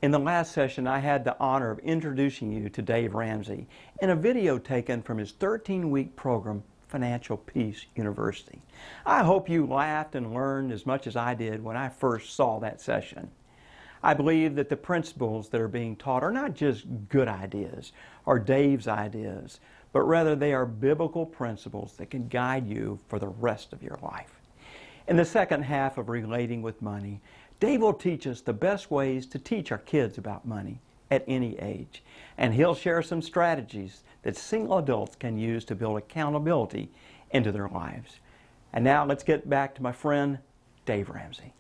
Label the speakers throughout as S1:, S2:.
S1: In the last session, I had the honor of introducing you to Dave Ramsey in a video taken from his 13-week program, Financial Peace University. I hope you laughed and learned as much as I did when I first saw that session. I believe that the principles that are being taught are not just good ideas or Dave's ideas, but rather they are biblical principles that can guide you for the rest of your life. In the second half of Relating with Money, Dave will teach us the best ways to teach our kids about money at any age. And he'll share some strategies that single adults can use to build accountability into their lives. And now let's get back to my friend, Dave Ramsey.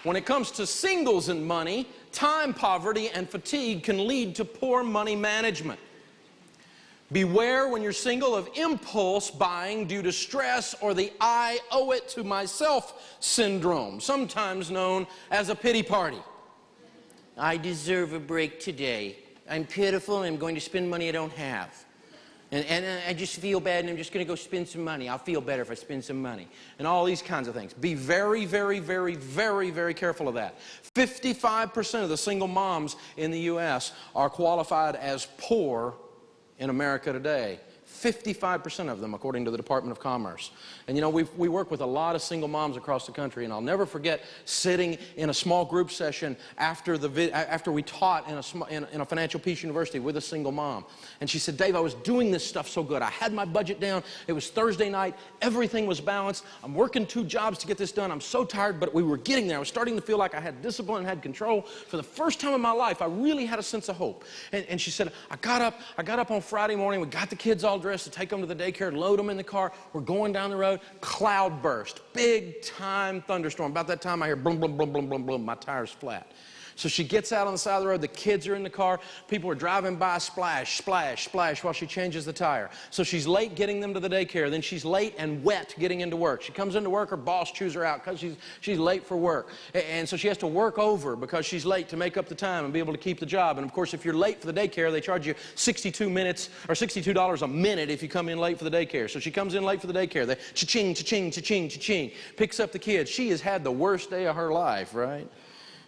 S2: When it comes to singles and money, time poverty and fatigue can lead to poor money management. Beware when you're single of impulse buying due to stress or the I owe it to myself syndrome, sometimes known as a pity party. I deserve a break today. I'm pitiful and I'm going to spend money I don't have. And I just feel bad and I'm just going to go spend some money. I'll feel better if I spend some money. And all these kinds of things. Be very, very, very, very, very careful of that. 55% of the single moms in the U.S. are qualified as poor in America today. 55% of them, according to the Department of Commerce. And you know, we work with a lot of single moms across the country, and I'll never forget sitting in a small group session after we taught in a Financial Peace University with a single mom. And she said, Dave, I was doing this stuff so good. I had my budget down. It was Thursday night. Everything was balanced. I'm working 2 jobs to get this done. I'm so tired, but we were getting there. I was starting to feel like I had discipline and had control. For the first time in my life, I really had a sense of hope. And she said, I got up on Friday morning. We got the kids all dressed to take them to the daycare, load them in the car. We're going down the road. Cloud burst. Big time thunderstorm. About that time I hear boom, boom, boom, boom, boom, boom. My tire's flat. So she gets out on the side of the road. The kids are in the car. People are driving by. Splash, splash, splash while she changes the tire. So she's late getting them to the daycare. Then she's late and wet getting into work. She comes into work. Her boss chews her out because she's late for work. And so she has to work over because she's late to make up the time and be able to keep the job. And of course, if you're late for the daycare, they charge you 62 minutes or $62 a minute if you come in late for the daycare. So she comes in late for the daycare. They cha-ching, cha-ching, cha-ching, cha-ching. Picks up the kids. She has had the worst day of her life, right?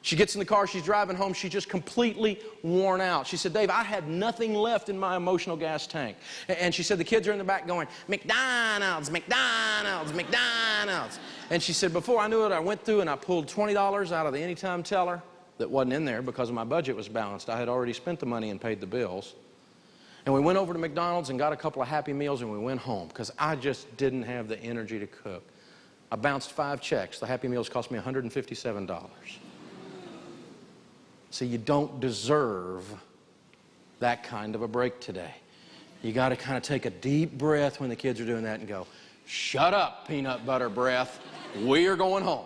S2: She gets in the car, she's driving home, she's just completely worn out. She said, Dave, I had nothing left in my emotional gas tank. And she said, the kids are in the back going, McDonald's, McDonald's, McDonald's. And she said, before I knew it, I went through and I pulled $20 out of the Anytime teller that wasn't in there because my budget was balanced. I had already spent the money and paid the bills. And we went over to McDonald's and got a couple of Happy Meals and we went home because I just didn't have the energy to cook. I bounced 5 checks. The Happy Meals cost me $157. See, you don't deserve that kind of a break today. You got to kind of take a deep breath when the kids are doing that and go, shut up, peanut butter breath. We are going home.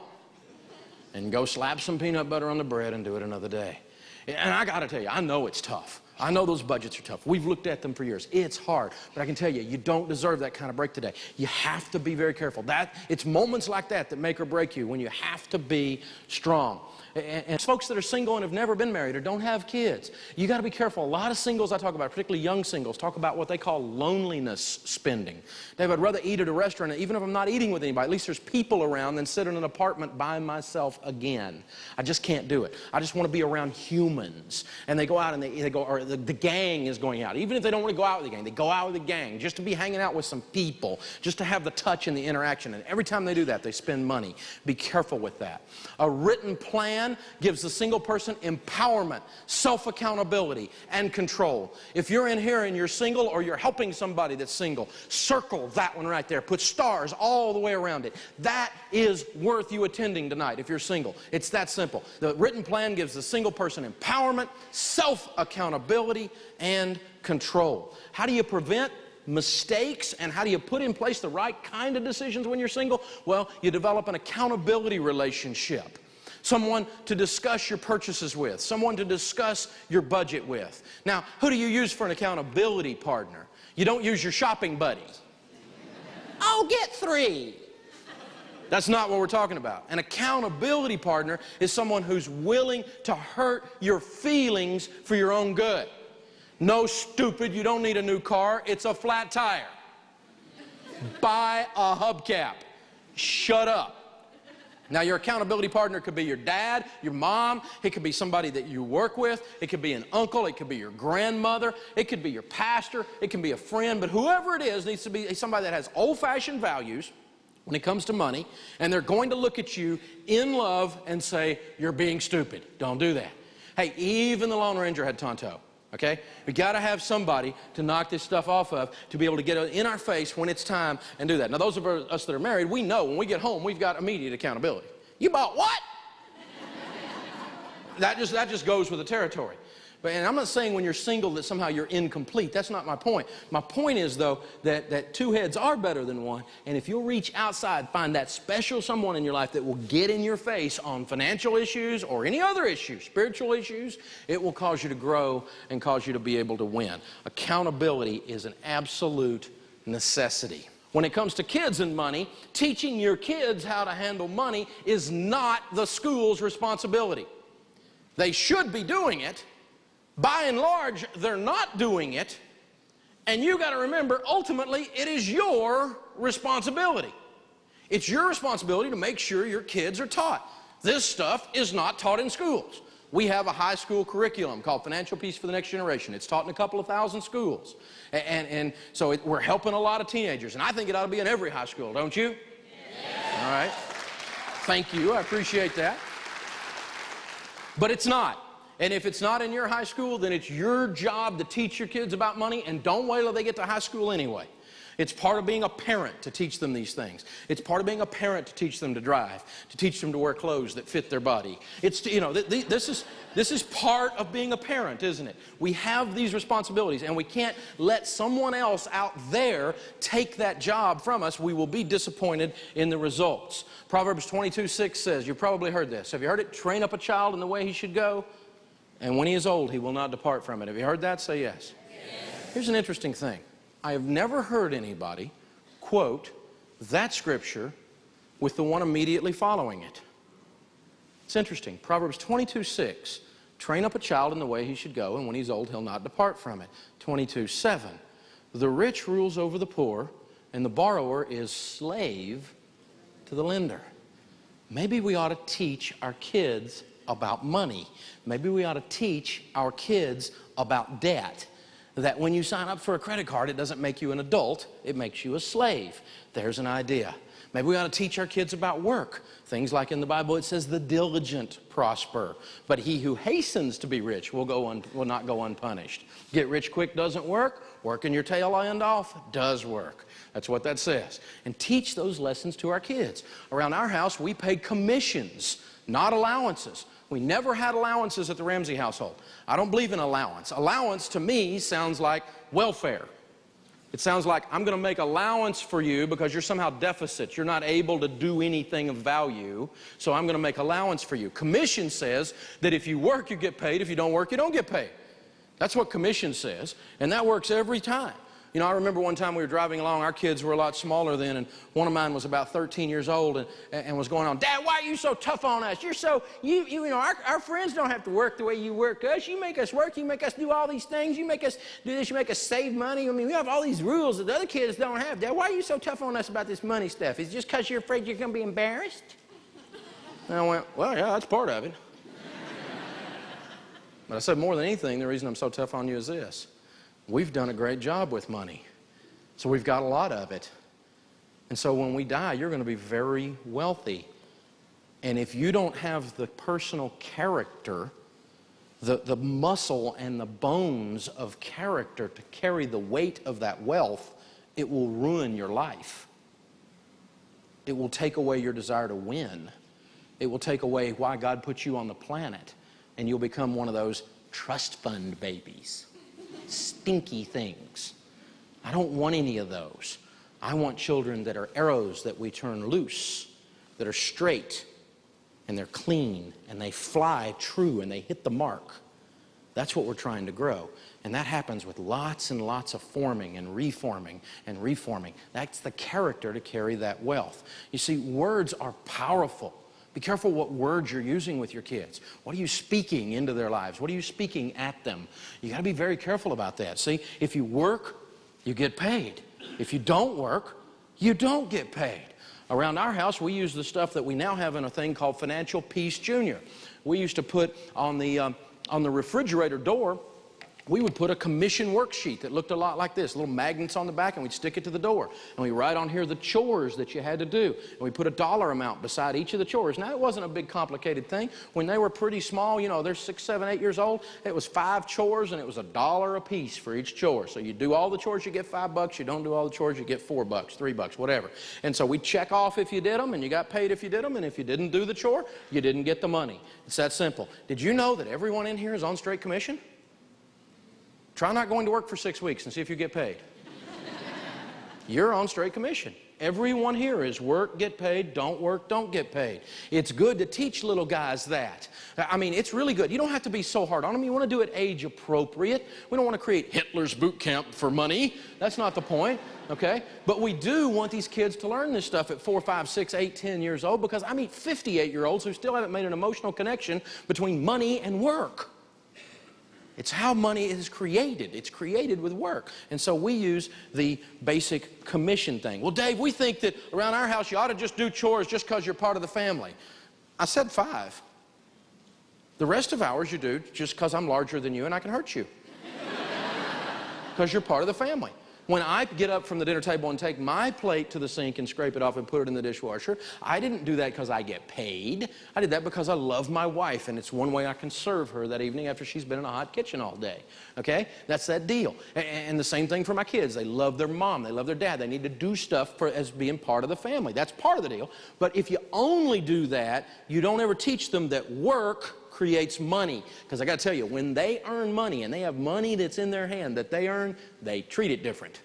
S2: And go slap some peanut butter on the bread and do it another day. And I got to tell you, I know it's tough. I know those budgets are tough. We've looked at them for years. It's hard. But I can tell you, you don't deserve that kind of break today. You have to be very careful. It's moments like that make or break you, when you have to be strong. And folks that are single and have never been married or don't have kids, you got to be careful. A lot of singles I talk about, particularly young singles, talk about what they call loneliness spending. Dave, I'd rather eat at a restaurant, even if I'm not eating with anybody, at least there's people around, than sit in an apartment by myself again. I just can't do it. I just want to be around humans. And they go out and they go, or the gang is going out. Even if they don't want to go out with the gang, they go out with the gang just to be hanging out with some people, just to have the touch and the interaction. And every time they do that, they spend money. Be careful with that. A written plan gives the single person empowerment, self-accountability, and control. If you're in here and you're single or you're helping somebody that's single, circle that one right there. Put stars all the way around it. That is worth you attending tonight if you're single. It's that simple. The written plan gives the single person empowerment, self-accountability, and control. How do you prevent mistakes, and how do you put in place the right kind of decisions when you're single? Well, you develop an accountability relationship. Someone to discuss your purchases with, someone to discuss your budget with. Now, who do you use for an accountability partner? You don't use your shopping buddy. I'll get 3. That's not what we're talking about. An accountability partner is someone who's willing to hurt your feelings for your own good. No, stupid, you don't need a new car. It's a flat tire. Buy a hubcap. Shut up. Now, your accountability partner could be your dad, your mom. It could be somebody that you work with. It could be an uncle. It could be your grandmother. It could be your pastor. It can be a friend. But whoever it is needs to be somebody that has old-fashioned values when it comes to money, and they're going to look at you in love and say, you're being stupid. Don't do that. Hey, even the Lone Ranger had Tonto. Okay? We got to have somebody to knock this stuff off of, to be able to get in our face when it's time and do that. Now, those of us that are married, we know when we get home, we've got immediate accountability. You bought what? That just goes with the territory. And I'm not saying when you're single that somehow you're incomplete. That's not my point. My point is, though, that two heads are better than one. And if you'll reach outside, find that special someone in your life that will get in your face on financial issues or any other issues, spiritual issues, it will cause you to grow and cause you to be able to win. Accountability is an absolute necessity. When it comes to kids and money, teaching your kids how to handle money is not the school's responsibility. They should be doing it. By and large, they're not doing it, and you got to remember, ultimately, it is your responsibility. It's your responsibility to make sure your kids are taught. This stuff is not taught in schools. We have a high school curriculum called Financial Peace for the Next Generation. It's taught in a couple of thousand schools, and so we're helping a lot of teenagers, and I think it ought to be in every high school, don't you? Yes. All right. Thank you. I appreciate that. But it's not. And if it's not in your high school, then it's your job to teach your kids about money, and don't wait till they get to high school anyway. It's part of being a parent to teach them these things. It's part of being a parent to teach them to drive, to teach them to wear clothes that fit their body. It's, you know, this is part of being a parent, isn't it? We have these responsibilities, and we can't let someone else out there take that job from us. We will be disappointed in the results. Proverbs 22:6 says, you've probably heard this. Have you heard it? Train up a child in the way he should go, and when he is old, he will not depart from it. Have you heard that? Say yes. Yes. Here's an interesting thing. I have never heard anybody quote that scripture with the one immediately following it. It's interesting. Proverbs 22:6, train up a child in the way he should go, and when he's old, he'll not depart from it. 22:7, the rich rules over the poor, and the borrower is slave to the lender. Maybe we ought to teach our kids about money. Maybe we ought to teach our kids about debt. That when you sign up for a credit card, it doesn't make you an adult, it makes you a slave. There's an idea. Maybe we ought to teach our kids about work. Things like in the Bible it says the diligent prosper, but he who hastens to be rich will not go unpunished. Get rich quick doesn't work. Working your tail end off does work. That's what that says. And teach those lessons to our kids. Around our house, we pay commissions, not allowances. We never had allowances at the Ramsey household. I don't believe in allowance. Allowance to me sounds like welfare. It sounds like I'm going to make allowance for you because you're somehow deficit. You're not able to do anything of value, so I'm going to make allowance for you. Commission says that if you work, you get paid. If you don't work, you don't get paid. That's what commission says, and that works every time. You know, I remember one time we were driving along, our kids were a lot smaller then, and one of mine was about 13 years old and was going on, Dad, why are you so tough on us? You're so, you know, our friends don't have to work the way you work us. You make us work, you make us do all these things, you make us do this, you make us save money. I mean, we have all these rules that the other kids don't have. Dad, why are you so tough on us about this money stuff? Is it just because you're afraid you're going to be embarrassed? And I went, well, yeah, that's part of it. But I said, more than anything, the reason I'm so tough on you is this. We've done a great job with money, so we've got a lot of it. And so when we die, you're going to be very wealthy. And if you don't have the personal character, the muscle and the bones of character to carry the weight of that wealth, it will ruin your life. It will take away your desire to win. It will take away why God put you on the planet, and you'll become one of those trust fund babies. Stinky things. I don't want any of those. I want children that are arrows that we turn loose, that are straight, and they're clean, and they fly true, and they hit the mark. That's what we're trying to grow. And that happens with lots and lots of forming and reforming and reforming. That's the character to carry that wealth. You see, words are powerful. Be careful what words you're using with your kids. What are you speaking into their lives? What are you speaking at them? You got to be very careful about that. See, if you work, you get paid. If you don't work, you don't get paid. Around our house, we use the stuff that we now have in a thing called Financial Peace Junior. We used to put on the refrigerator door, we would put a commission worksheet that looked a lot like this, little magnets on the back, and we'd stick it to the door. And we write on here the chores that you had to do. And we put a dollar amount beside each of the chores. Now, it wasn't a big complicated thing. When they were pretty small, you know, they're 6, 7, 8 years old, it was 5 chores, and it was $1 a piece for each chore. So you do all the chores, you get $5. You don't do all the chores, you get $4, $3, whatever. And so we'd check off if you did them, and you got paid if you did them, and if you didn't do the chore, you didn't get the money. It's that simple. Did you know that everyone in here is on straight commission? Try not going to work for 6 weeks and see if you get paid. You're on straight commission. Everyone here is work, get paid, don't work, don't get paid. It's good to teach little guys that. I mean, it's really good. You don't have to be so hard on them. You want to do it age appropriate. We don't want to create Hitler's boot camp for money. That's not the point, okay? But we do want these kids to learn this stuff at 4, 5, 6, 8, 10 years old, because I meet 58-year-olds who still haven't made an emotional connection between money and work. It's how money is created. It's created with work. And so we use the basic commission thing. Well, Dave, we think that around our house you ought to just do chores just because you're part of the family. I said 5. The rest of ours you do just because I'm larger than you and I can hurt you. Because you're part of the family. When I get up from the dinner table and take my plate to the sink and scrape it off and put it in the dishwasher, I didn't do that because I get paid. I did that because I love my wife, and it's one way I can serve her that evening after she's been in a hot kitchen all day. Okay? That's that deal. And the same thing for my kids. They love their mom. They love their dad. They need to do stuff as being part of the family. That's part of the deal. But if you only do that, you don't ever teach them that work creates money. Because I got to tell you, when they earn money and they have money that's in their hand that they earn, they treat it different.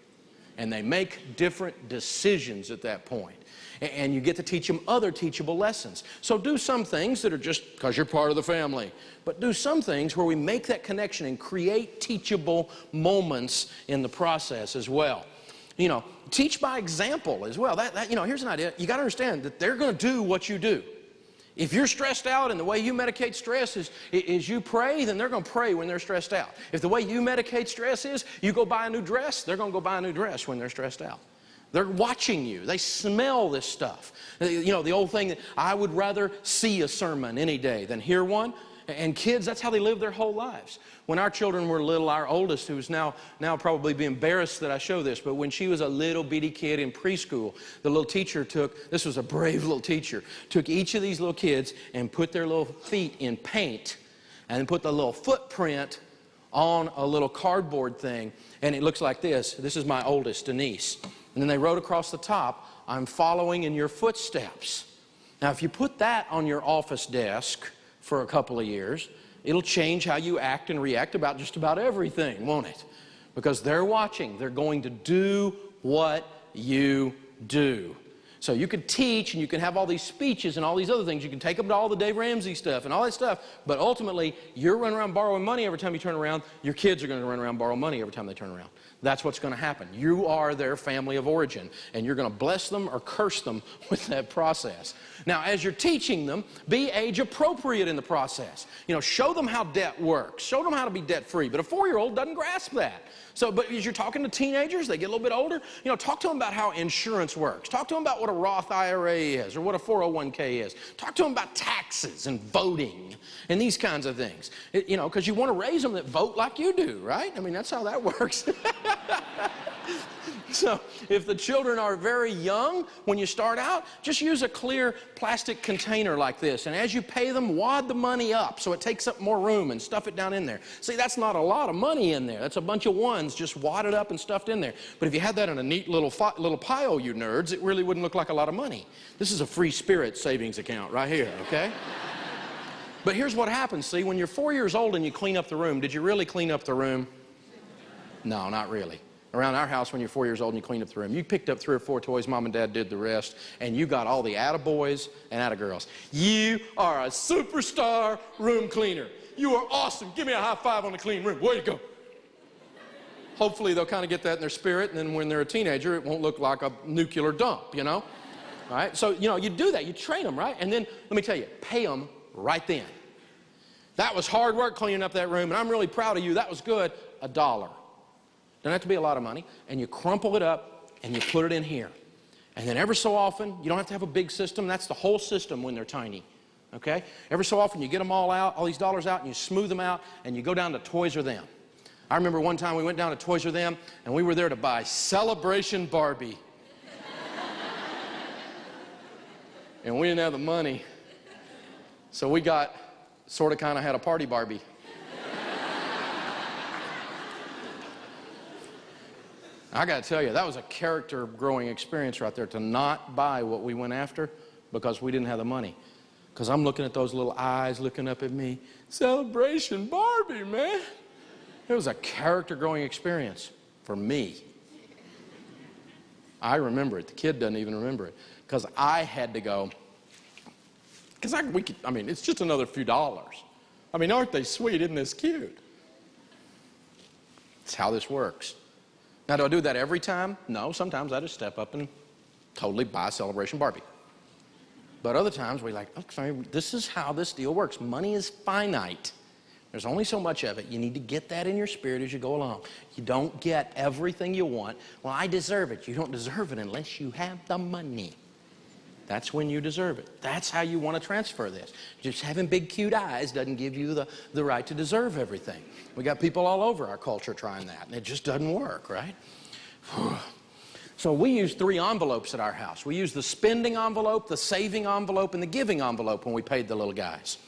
S2: And they make different decisions at that point. And you get to teach them other teachable lessons. So do some things that are just because you're part of the family. But do some things where we make that connection and create teachable moments in the process as well. You know, teach by example as well. You know, here's an idea. You got to understand that they're going to do what you do. If you're stressed out and the way you medicate stress is you pray, then they're going to pray when they're stressed out. If the way you medicate stress is you go buy a new dress, they're going to go buy a new dress when they're stressed out. They're watching you. They smell this stuff. You know, the old thing that I would rather see a sermon any day than hear one. And kids, that's how they live their whole lives. When our children were little, our oldest, who's now probably be embarrassed that I show this, but when she was a little bitty kid in preschool, the little teacher this was a brave little teacher, took each of these little kids and put their little feet in paint and put the little footprint on a little cardboard thing, and it looks like this. This is my oldest, Denise. And then they wrote across the top, "I'm following in your footsteps." Now, if you put that on your office desk for a couple of years, it'll change how you act and react about just about everything, won't it? Because they're watching. They're going to do what you do. So you could teach and you can have all these speeches and all these other things. You can take them to all the Dave Ramsey stuff and all that stuff. But ultimately, you're running around borrowing money every time you turn around. Your kids are going to run around and borrow money every time they turn around. That's what's going to happen. You are their family of origin, and you're going to bless them or curse them with that process. Now, as you're teaching them, be age appropriate in the process. You know, show them how debt works. Show them how to be debt-free. But a 4-year-old doesn't grasp that. So, but as you're talking to teenagers, they get a little bit older, you know, talk to them about how insurance works. Talk to them about what a Roth IRA is or what a 401k is. Talk to them about taxes and voting and these kinds of things. You know, because you want to raise them that vote like you do, right? I mean, that's how that works. So if the children are very young, when you start out, just use a clear plastic container like this. And as you pay them, wad the money up so it takes up more room and stuff it down in there. See, that's not a lot of money in there. That's a bunch of ones just wadded up and stuffed in there. But if you had that in a neat little pile, you nerds, it really wouldn't look like a lot of money. This is a free spirit savings account right here, okay? But here's what happens, see, when you're 4 years old and you clean up the room, did you really clean up the room? No, not really. Around our house, when you're 4 years old and you clean up the room, you picked up 3 or 4 toys, mom and dad did the rest, and you got all the attaboys and attagirls. You are a superstar room cleaner. You are awesome. Give me a high five on the clean room. Way to go. Hopefully they'll kind of get that in their spirit, and then when they're a teenager, it won't look like a nuclear dump, you know? All right? So, you know, you do that. You train them, right? And then, let me tell you, pay them right then. That was hard work cleaning up that room, and I'm really proud of you. That was good. $1. Doesn't have to be a lot of money. And you crumple it up and you put it in here. And then every so often, you don't have to have a big system. That's the whole system when they're tiny. Okay? Every so often, you get them all out, all these dollars out, and you smooth them out, and you go down to Toys R Them. I remember one time we went down to Toys R Them, and we were there to buy Celebration Barbie. And we didn't have the money. So we got, sort of kind of had a party Barbie. I got to tell you, that was a character growing experience right there, to not buy what we went after because we didn't have the money. Because I'm looking at those little eyes looking up at me. Celebration Barbie, man. It was a character growing experience for me. I remember it. The kid doesn't even remember it. Because I had to go, because it's just another few dollars. I mean, aren't they sweet? Isn't this cute? It's how this works. Now, do I do that every time? No, sometimes I just step up and totally buy Celebration Barbie. But other times we're like, okay, this is how this deal works. Money is finite. There's only so much of it. You need to get that in your spirit as you go along. You don't get everything you want. Well, I deserve it. You don't deserve it unless you have the money. That's when you deserve it. That's how you want to transfer this. Just having big, cute eyes doesn't give you the right to deserve everything. We got people all over our culture trying that, and it just doesn't work, right? So we use 3 envelopes at our house. We use the spending envelope, the saving envelope, and the giving envelope when we paid the little guys.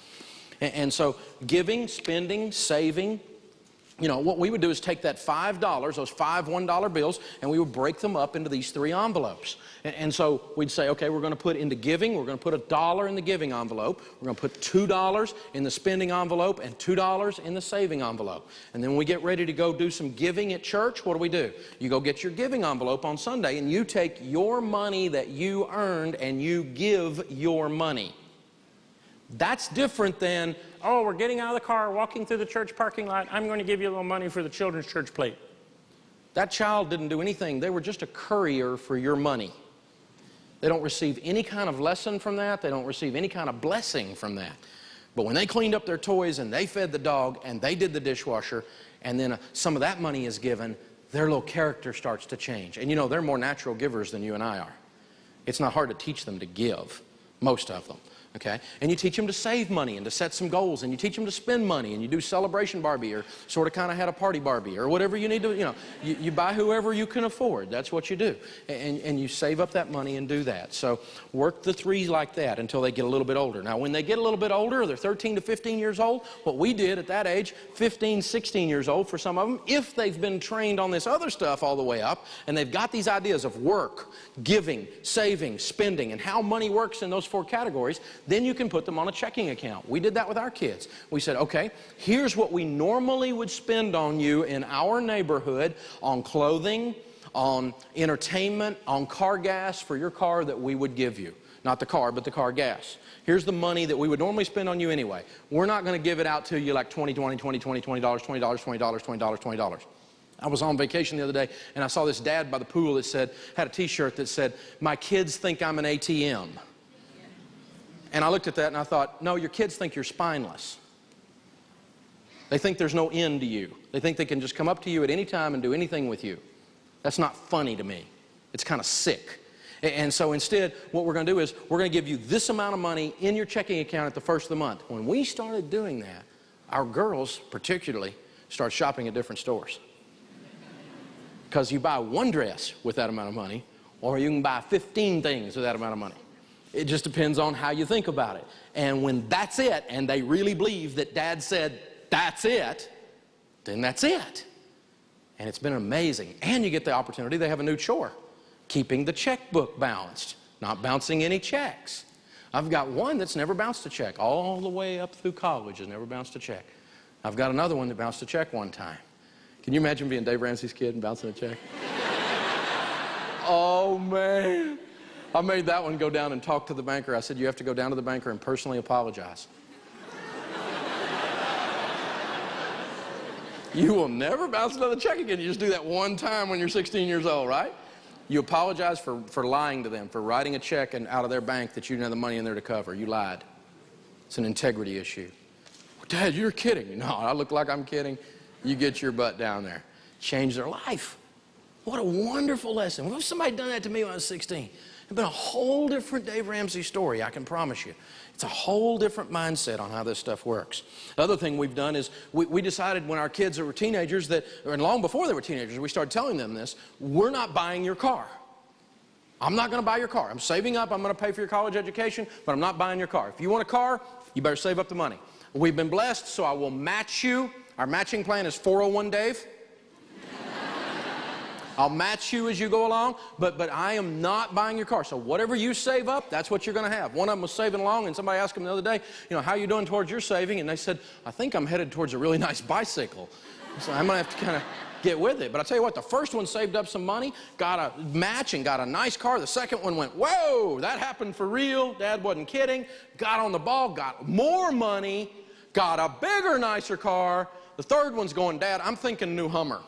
S2: And so giving, spending, saving, what we would do is take that $5, those 5 $1 bills, and we would break them up into these 3 envelopes. And so we'd say, okay, we're going to put into giving, we're going to put $1 in the giving envelope, we're going to put $2 in the spending envelope, and $2 in the saving envelope. And then when we get ready to go do some giving at church, what do? You go get your giving envelope on Sunday, and you take your money that you earned, and you give your money. That's different than, oh, we're getting out of the car, walking through the church parking lot, I'm going to give you a little money for the children's church plate. That child didn't do anything. They were just a courier for your money. They don't receive any kind of lesson from that. They don't receive any kind of blessing from that. But when they cleaned up their toys and they fed the dog and they did the dishwasher, and then some of that money is given, their little character starts to change. And they're more natural givers than you and I are. It's not hard to teach them to give, most of them. Okay? And you teach them to save money and to set some goals, and you teach them to spend money, and you do Celebration Barbie, or sort of kind of had a party Barbie, or whatever you need to, you buy whoever you can afford. That's what you do. And you save up that money and do that. So work the 3 like that until they get a little bit older. Now, when they get a little bit older, they're 13 to 15 years old, what we did at that age, 15, 16 years old for some of them, if they've been trained on this other stuff all the way up, and they've got these ideas of work, giving, saving, spending, and how money works in those 4 categories, then you can put them on a checking account. We did that with our kids. We said, okay, here's what we normally would spend on you in our neighborhood on clothing, on entertainment, on car gas for your car that we would give you. Not the car, but the car gas. Here's the money that we would normally spend on you anyway. We're not going to give it out to you like $20, $20, $20, $20, $20, $20, $20, $20, $20. I was on vacation the other day, and I saw this dad by the pool that had a t-shirt that said, my kids think I'm an ATM. And I looked at that and I thought, no, your kids think you're spineless. They think there's no end to you. They think they can just come up to you at any time and do anything with you. That's not funny to me. It's kind of sick. And so instead, what we're going to do is we're going to give you this amount of money in your checking account at the first of the month. When we started doing that, our girls particularly started shopping at different stores. Because you buy one dress with that amount of money, or you can buy 15 things with that amount of money. It just depends on how you think about it. And when that's it, and they really believe that Dad said, that's it, then that's it. And it's been amazing. And you get the opportunity, they have a new chore, keeping the checkbook balanced, not bouncing any checks. I've got one that's never bounced a check, all the way up through college has never bounced a check. I've got another one that bounced a check one time. Can you imagine being Dave Ramsey's kid and bouncing a check? Oh, man. I made that one go down and talk to the banker. I said, you have to go down to the banker and personally apologize. You will never bounce another check again. You just do that one time when you're 16 years old, right? You apologize for lying to them, for writing a check out of their bank that you didn't have the money in there to cover. You lied. It's an integrity issue. Dad, you're kidding. No, I look like I'm kidding. You get your butt down there. Change their life. What a wonderful lesson. What if somebody had done that to me when I was 16? It'd been a whole different Dave Ramsey story, I can promise you. It's a whole different mindset on how this stuff works. The other thing we've done is we decided when our kids were teenagers that, and long before they were teenagers, we started telling them this, we're not buying your car. I'm not going to buy your car. I'm saving up. I'm going to pay for your college education, but I'm not buying your car. If you want a car, you better save up the money. We've been blessed, so I will match you. Our matching plan is 401 Dave. I'll match you as you go along, but I am not buying your car. So whatever you save up, that's what you're going to have. One of them was saving along, and somebody asked him the other day, how are you doing towards your saving? And they said, I think I'm headed towards a really nice bicycle. So I'm going to have to kind of get with it. But I tell you what, the first one saved up some money, got a match and got a nice car. The second one went, whoa, that happened for real. Dad wasn't kidding. Got on the ball, got more money, got a bigger, nicer car. The third one's going, Dad, I'm thinking new Hummer.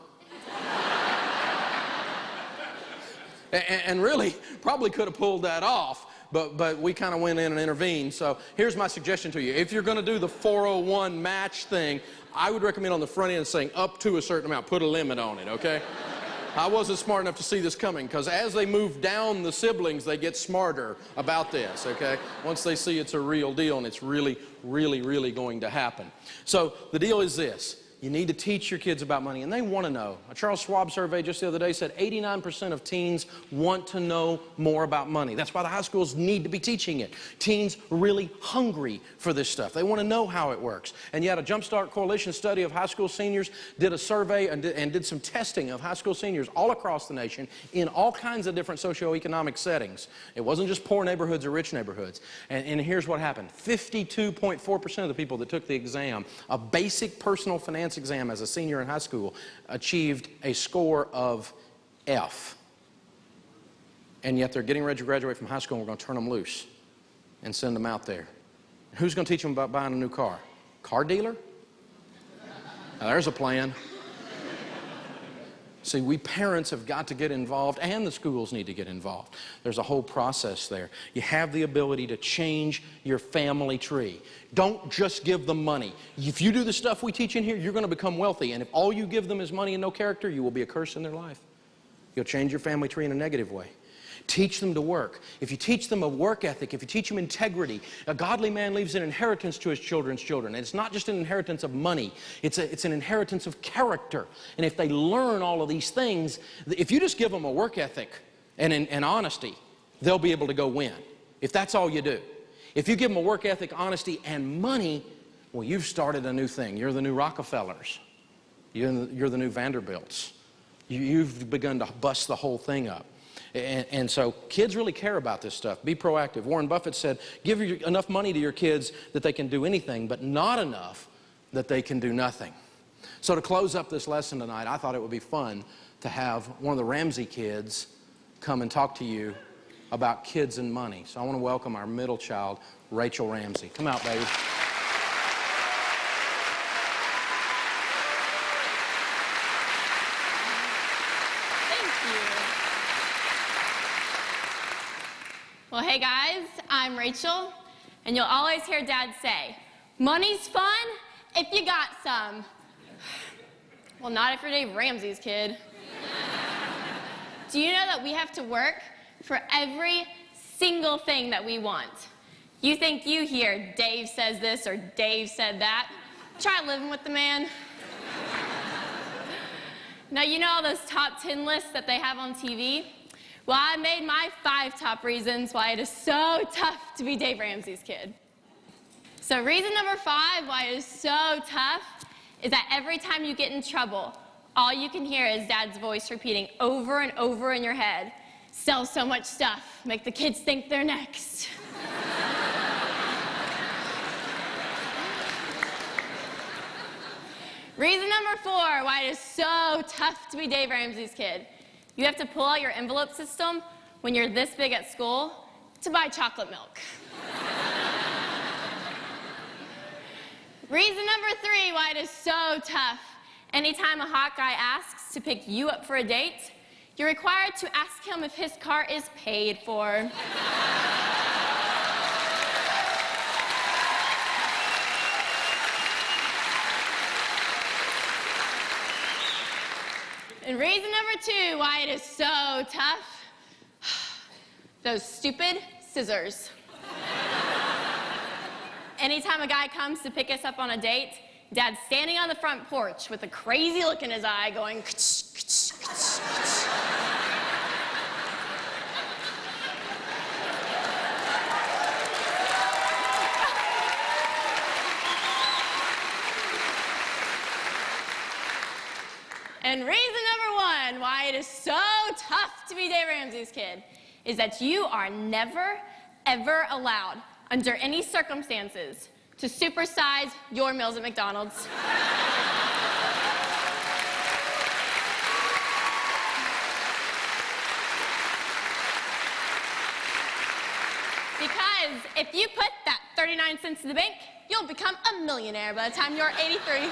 S2: And really, probably could have pulled that off, but we kind of went in and intervened. So here's my suggestion to you. If you're going to do the 401 match thing, I would recommend on the front end saying up to a certain amount. Put a limit on it, okay? I wasn't smart enough to see this coming, because as they move down the siblings, they get smarter about this, okay? Once they see it's a real deal and it's really, really, really going to happen. So the deal is this. You need to teach your kids about money, and they want to know. A Charles Schwab survey just the other day said 89% of teens want to know more about money. That's why the high schools need to be teaching it. Teens are really hungry for this stuff. They want to know how it works. And yet a Jumpstart Coalition study of high school seniors did a survey and did some testing of high school seniors all across the nation in all kinds of different socioeconomic settings. It wasn't just poor neighborhoods or rich neighborhoods. And here's what happened. 52.4% of the people that took the exam, a basic personal finance exam as a senior in high school, achieved a score of F. And yet they're getting ready to graduate from high school, and we're going to turn them loose and send them out there. Who's going to teach them about buying a new car? Car dealer? Now, there's a plan. See, we parents have got to get involved, and the schools need to get involved. There's a whole process there. You have the ability to change your family tree. Don't just give them money. If you do the stuff we teach in here, you're going to become wealthy. And if all you give them is money and no character, you will be a curse in their life. You'll change your family tree in a negative way. Teach them to work. If you teach them a work ethic, if you teach them integrity, a godly man leaves an inheritance to his children's children. And it's not just an inheritance of money. It's an inheritance of character. And if they learn all of these things, if you just give them a work ethic and honesty, they'll be able to go win. If that's all you do. If you give them a work ethic, honesty, and money, well, you've started a new thing. You're the new Rockefellers. You're the new Vanderbilts. You've begun to bust the whole thing up. And so kids really care about this stuff. Be proactive. Warren Buffett said, give enough money to your kids that they can do anything, but not enough that they can do nothing. So to close up this lesson tonight, I thought it would be fun to have one of the Ramsey kids come and talk to you about kids and money. So I want to welcome our middle child, Rachel Ramsey. Come out, baby.
S3: Well, hey guys, I'm Rachel, and you'll always hear Dad say, money's fun if you got some. Well, not if you're Dave Ramsey's kid. Do you know that we have to work for every single thing that we want? You think you hear Dave says this or Dave said that. Try living with the man. Now, you know all those top 10 lists that they have on TV? Well, I made my 5 top reasons why it is so tough to be Dave Ramsey's kid. So reason number 5 why it is so tough is that every time you get in trouble, all you can hear is Dad's voice repeating over and over in your head, sell so much stuff, make the kids think they're next. Reason number 4 why it is so tough to be Dave Ramsey's kid. You have to pull out your envelope system when you're this big at school to buy chocolate milk. Reason number 3 why it is so tough. Anytime a hot guy asks to pick you up for a date, you're required to ask him if his car is paid for. And reason number 2 why it is so tough, those stupid scissors. Anytime a guy comes to pick us up on a date, Dad's standing on the front porch with a crazy look in his eye going, "Kch, kch, kch, kch." And reason number 1 why it is so tough to be Dave Ramsey's kid is that you are never, ever allowed, under any circumstances, to supersize your meals at McDonald's. Because if you put that 39 cents in the bank, you'll become a millionaire by the time you're 83.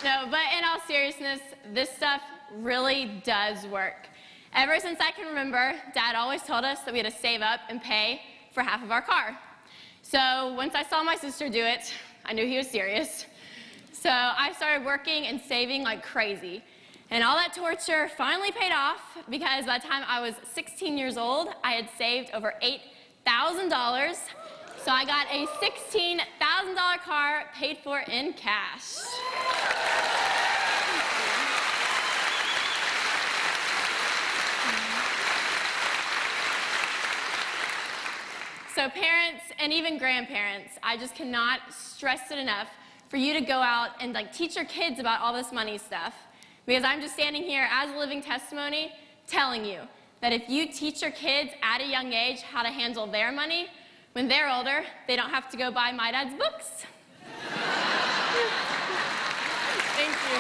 S3: No, but in all seriousness, this stuff really does work. Ever since I can remember, Dad always told us that we had to save up and pay for half of our car. So once I saw my sister do it, I knew he was serious. So I started working and saving like crazy. And all that torture finally paid off because by the time I was 16 years old, I had saved over $8,000. So I got a $16,000 car paid for in cash. So parents and even grandparents, I just cannot stress it enough for you to go out and teach your kids about all this money stuff. Because I'm just standing here as a living testimony telling you that if you teach your kids at a young age how to handle their money, when they're older, they don't have to go buy my dad's books. Thank you.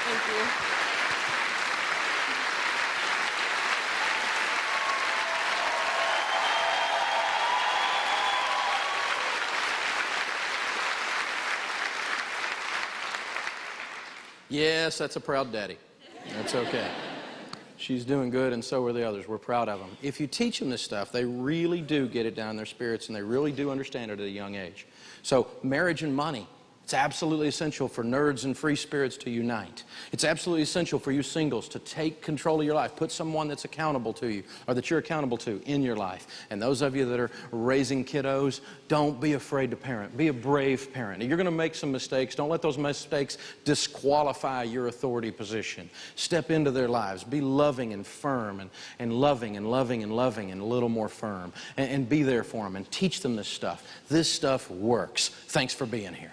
S3: Thank you.
S2: Yes, that's a proud daddy. That's okay. She's doing good, and so are the others. We're proud of them. If you teach them this stuff, they really do get it down in their spirits, and they really do understand it at a young age. So marriage and money, it's absolutely essential for nerds and free spirits to unite. It's absolutely essential for you singles to take control of your life. Put someone that's accountable to you, or that you're accountable to in your life. And those of you that are raising kiddos, don't be afraid to parent. Be a brave parent. You're going to make some mistakes. Don't let those mistakes disqualify your authority position. Step into their lives. Be loving and firm, and loving and loving and loving and a little more firm. And be there for them and teach them this stuff. This stuff works. Thanks for being here.